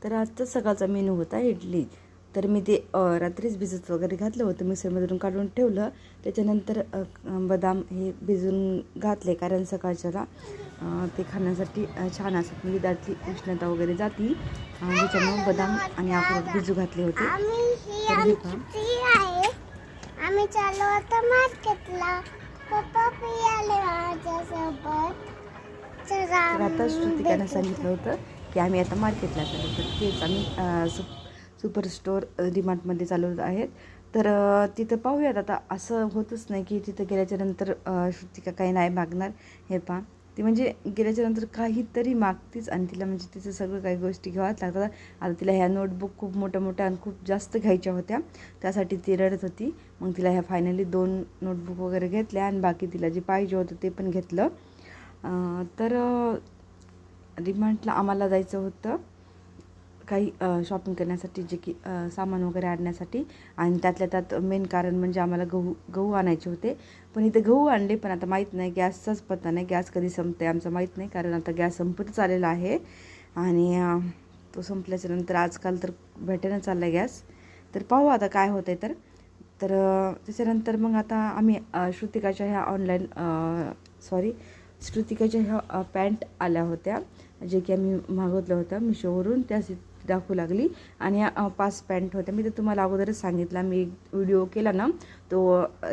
तर आजचा सकाळचा मेनू होता इडली. तर मी ते रात्रीच भिजत वगैरे घातलं होतं, मिक्सरमधून काढून ठेवलं. त्याच्यानंतर बदाम हे भिजून घातले, कारण सकाळच्याला ते खाण्यासाठी छान असतात, म्हणजे त्यातली उष्णता वगैरे जाती. त्याच्यामुळे बदाम आणि अक्रोड भिजू घातले होते. तर हे पहा, आम्ही चाललो आता मार्केटला. पप्पा पण आले माझ्यासोबत. तर आता श्रुतिकानं सांगितलं होतं की आम्ही आता मार्केटला चाललो. तर तेच आम्ही सुपर स्टोअर डीमार्टमध्ये चालू आहेत. तर तिथं पाहूयात. आता असं होतच नाही की तिथं गेल्याच्यानंतर श्रुतिका काही नाही मागणार. हे पहा, ती म्हणजे गेल्याच्यानंतर काहीतरी मागतीच, आणि तिला म्हणजे तिचं सगळं काही गोष्टी घ्याव्याच लागतात. आता तिला ह्या नोटबुक खूप मोठ्या मोठ्या आणि खूप जास्त घ्यायच्या होत्या, त्यासाठी ती रडत होती. मग तिला ह्या फायनली 2 नोटबुक वगैरे घेतल्या, आणि बाकी तिला जे पाहिजे होतं ते पण घेतलं. तर डीमार्टला आम्हाला जायचं होतं काही शॉपिंग करण्यासाठी, जे की सामान वगैरे आणण्यासाठी. आणि त्यातल्या त्यात मेन कारण म्हणजे आम्हाला गहू आणायचे होते. पण इथे गहू आणले, पण आता माहीत नाही, गॅसचाच पत्ता नाही, गॅस कधी संपते आमचं माहीत नाही, कारण आता गॅस संपतच आलेला आहे. आणि तो संपल्याच्यानंतर आजकाल तर भेटेना चालला गॅस. तर पाहू आता काय होतं आहे. तर त्याच्यानंतर मग आता आम्ही श्रुतिकाच्या ह्या श्रुतिकाच्या ह्या पॅन्ट आल्या होत्या, जे की आम्ही मागवलं होतं मिशोवरून. त्याच दाखवू लागली. आणि 5 पॅन्ट होत्या. मी तर तुम्हाला अगोदरच सांगितलं, मी एक व्हिडिओ केला ना तो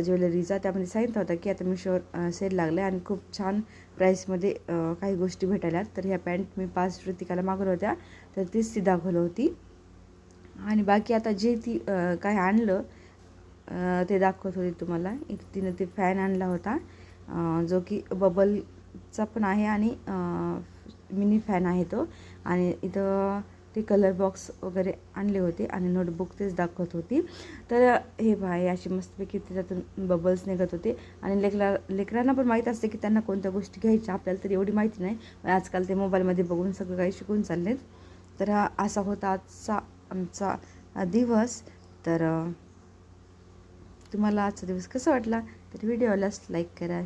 ज्वेलरीचा, त्यामध्ये सांगितलं होतं की आता मिशोवर सेल लागला आहे आणि खूप छान प्राईसमध्ये काही गोष्टी भेटायला. तर ह्या पॅन्ट मी 5 श्रुतिकाला मागवल्या होत्या, तर तीच ती दाखवली होती. आणि बाकी आता जे ती काय आणलं ते दाखवत होते तुम्हाला. तिनं ते फॅन आणला होता, जो की बबलचा पण आहे आणि मिनी फॅन आहे तो. आणि इथं ते कलर बॉक्स वगैरे आणले होते, आणि नोटबुक तेच दाखवत होती. तर हे बाय अशी मस्तपैकी त्याच्यातून बबल्स निघत होते. आणि लेकरांना पण माहीत असते की त्यांना कोणत्या गोष्टी घ्यायच्या, आपल्याला तरी एवढी माहिती नाही, पण आजकाल ते मोबाईलमध्ये बघून सगळं काही शिकून चाललेत. तर असा होता आजचा आमचा दिवस. तर तुम्हाला आजचा दिवस कसा वाटला, तर व्हिडिओलाच लाईक करा.